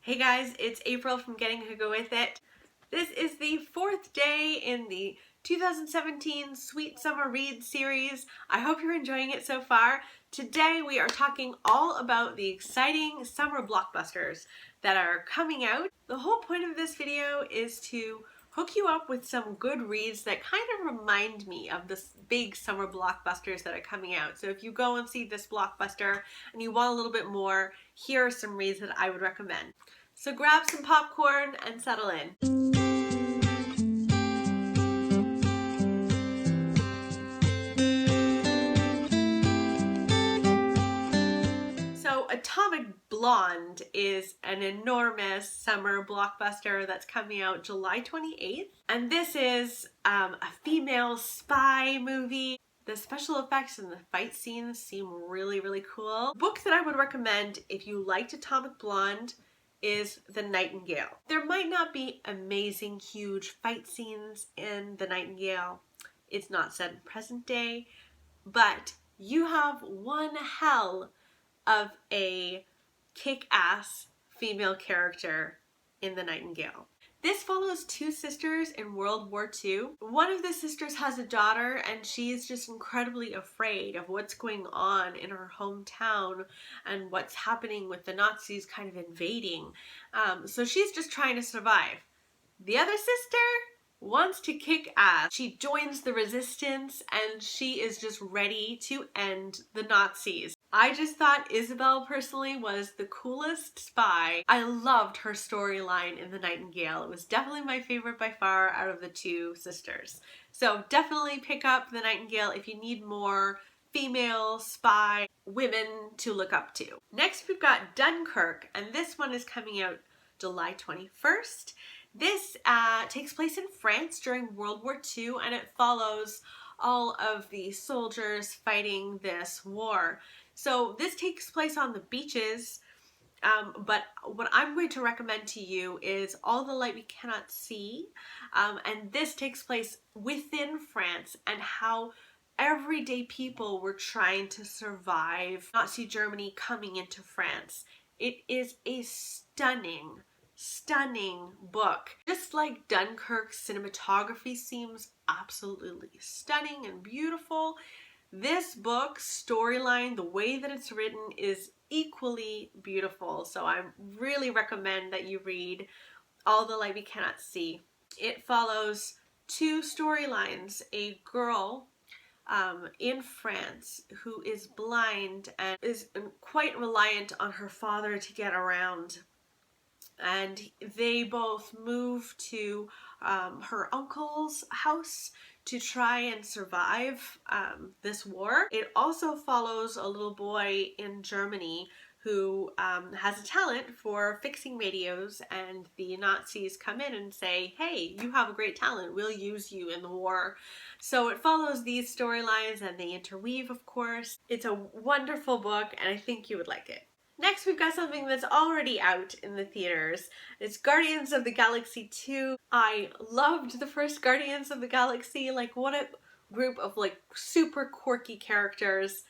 Hey guys, it's April from Getting to Go With It. This is the fourth day in the 2017 Sweet Summer Read series. I hope you're enjoying it so far. Today we are talking all about the exciting summer blockbusters that are coming out. The whole point of this video is to hook you up with some good reads that kind of remind me of the big summer blockbusters that are coming out. So if you go and see this blockbuster and you want a little bit more, here are some reads that I would recommend. So grab some popcorn and settle in. So Atomic Blonde is an enormous summer blockbuster that's coming out July 28th. And this is a female spy movie. The special effects and the fight scenes seem really, really cool. Book that I would recommend if you liked Atomic Blonde is The Nightingale. There might not be amazing, huge fight scenes in The Nightingale. It's not set in present day, but you have one hell of a kick-ass female character in The Nightingale. This follows two sisters in World War II. One of the sisters has a daughter and she's just incredibly afraid of what's going on in her hometown and what's happening with the Nazis kind of invading. So she's just trying to survive. The other sister wants to kick ass. She joins the resistance and she is just ready to end the Nazis. I just thought Isabel personally was the coolest spy. I loved her storyline in The Nightingale. It was definitely my favorite by far out of the two sisters. So definitely pick up The Nightingale if you need more female spy women to look up to. Next we've got Dunkirk, and this one is coming out July 21st. This takes place in France during World War II, and it follows all of the soldiers fighting this war. So this takes place on the beaches, but what I'm going to recommend to you is All the Light We Cannot See, and this takes place within France and how everyday people were trying to survive Nazi Germany coming into France. It is a stunning book. Just like Dunkirk, cinematography seems absolutely stunning and beautiful. This book's storyline, the way that it's written, is equally beautiful. So I really recommend that you read All the Light We Cannot See. It follows two storylines. A girl in France who is blind and is quite reliant on her father to get around. And they both move to her uncle's house to try and survive this war. It also follows a little boy in Germany who has a talent for fixing radios, and the Nazis come in and say, hey, you have a great talent, we'll use you in the war. So it follows these storylines and they interweave, of course. It's a wonderful book and I think you would like it. Next, we've got something that's already out in the theaters. It's Guardians of the Galaxy 2. I loved the first Guardians of the Galaxy. Like, what a group of like super quirky characters.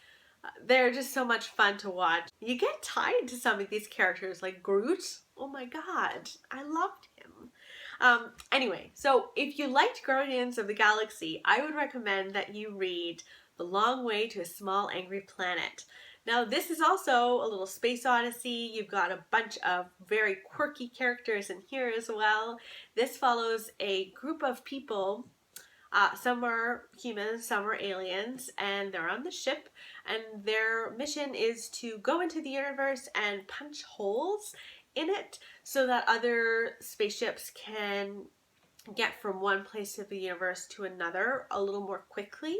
They're just so much fun to watch. You get tied to some of these characters, like Groot. Oh my god, I loved him. Anyway, so if you liked Guardians of the Galaxy, I would recommend that you read The Long Way to a Small Angry Planet. Now this is also a little space odyssey. You've got a bunch of very quirky characters in here as well. This follows a group of people, some are humans, some are aliens, and they're on the ship, and their mission is to go into the universe and punch holes in it so that other spaceships can get from one place of the universe to another a little more quickly.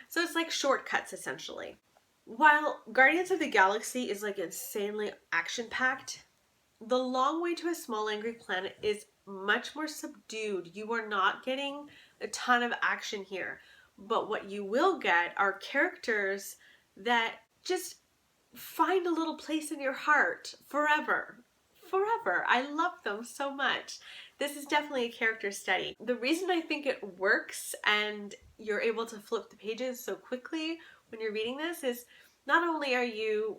So it's like shortcuts essentially. While Guardians of the Galaxy is like insanely action-packed, The Long Way to a Small Angry Planet is much more subdued. You are not getting a ton of action here, but what you will get are characters that just find a little place in your heart forever. Forever. I love them so much. This is definitely a character study. The reason I think it works and you're able to flip the pages so quickly when you're reading this is not only are you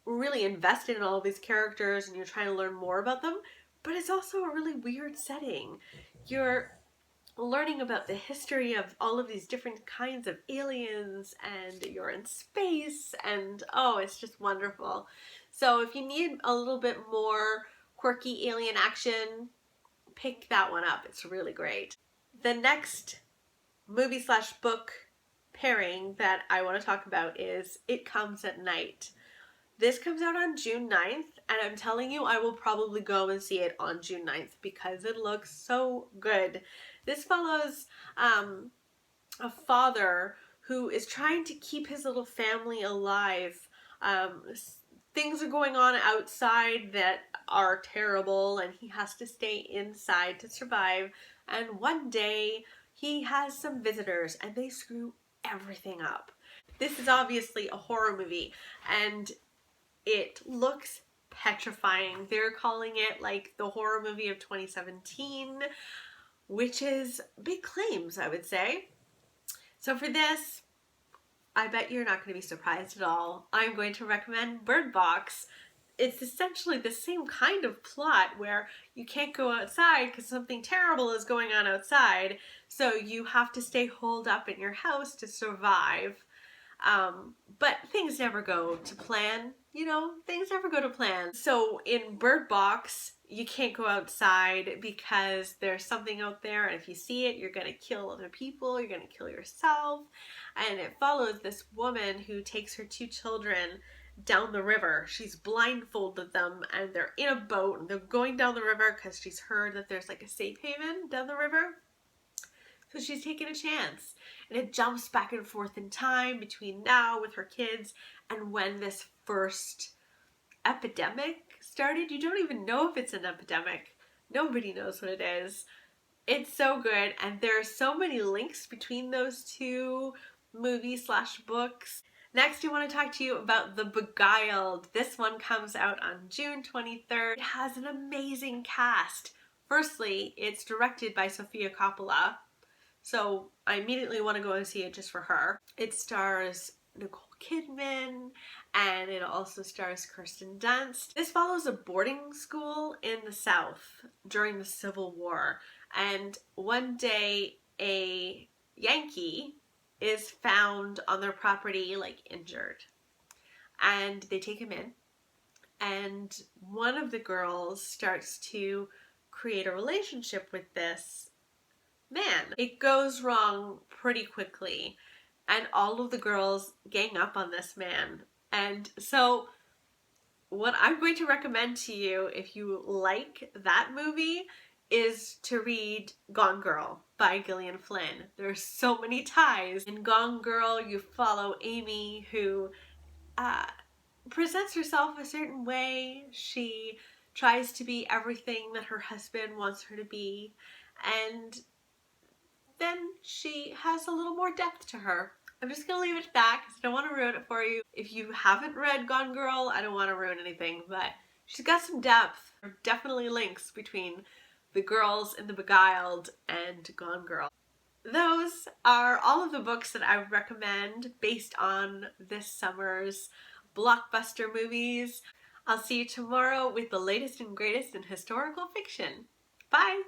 really invested in all of these characters and you're trying to learn more about them, but it's also a really weird setting. You're learning about the history of all of these different kinds of aliens, and you're in space, and oh, it's just wonderful. So if you need a little bit more quirky alien action, pick that one up. It's really great. The next movie slash book pairing that I want to talk about is It Comes at Night. This comes out on June 9th, and I'm telling you, I will probably go and see it on June 9th because it looks so good. This follows a father who is trying to keep his little family alive. Things are going on outside that are terrible, and he has to stay inside to survive. And one day, he has some visitors, and they screw everything up. This is obviously a horror movie, and it looks petrifying. They're calling it like the horror movie of 2017, which is big claims, I would say. So for this, I bet you're not going to be surprised at all. I'm going to recommend Bird Box. It's essentially the same kind of plot where you can't go outside because something terrible is going on outside, so you have to stay holed up in your house to survive. But things never go to plan. You know, things never go to plan. So in Bird Box, you can't go outside because there's something out there, and if you see it, you're gonna kill other people, you're gonna kill yourself. And it follows this woman who takes her 2 children down the river. She's blindfolded them, and they're in a boat, and they're going down the river because she's heard that there's like a safe haven down the river. So she's taking a chance, and it jumps back and forth in time between now with her kids and when this first epidemic started. You don't even know if it's an epidemic. Nobody knows what it is. It's so good, and there are so many links between those two movies slash books. Next, I want to talk to you about The Beguiled. This one comes out on June 23rd. It has an amazing cast. Firstly, it's directed by Sofia Coppola, so I immediately want to go and see it just for her. It stars Nicole Kidman, and it also stars Kirsten Dunst. This follows a boarding school in the South during the Civil War, and one day a Yankee is found on their property, like injured, and they take him in, and one of the girls starts to create a relationship with this man. It goes wrong pretty quickly, and all of the girls gang up on this man. And so what I'm going to recommend to you, if you like that movie, is to read Gone Girl by Gillian Flynn. There's so many ties. In Gone Girl, you follow Amy, who presents herself a certain way. She tries to be everything that her husband wants her to be, and then she has a little more depth to her. I'm just going to leave it at that because I don't want to ruin it for you. If you haven't read Gone Girl, I don't want to ruin anything, but she's got some depth. There are definitely links between the girls in The Beguiled and Gone Girl. Those are all of the books that I would recommend based on this summer's blockbuster movies. I'll see you tomorrow with the latest and greatest in historical fiction. Bye!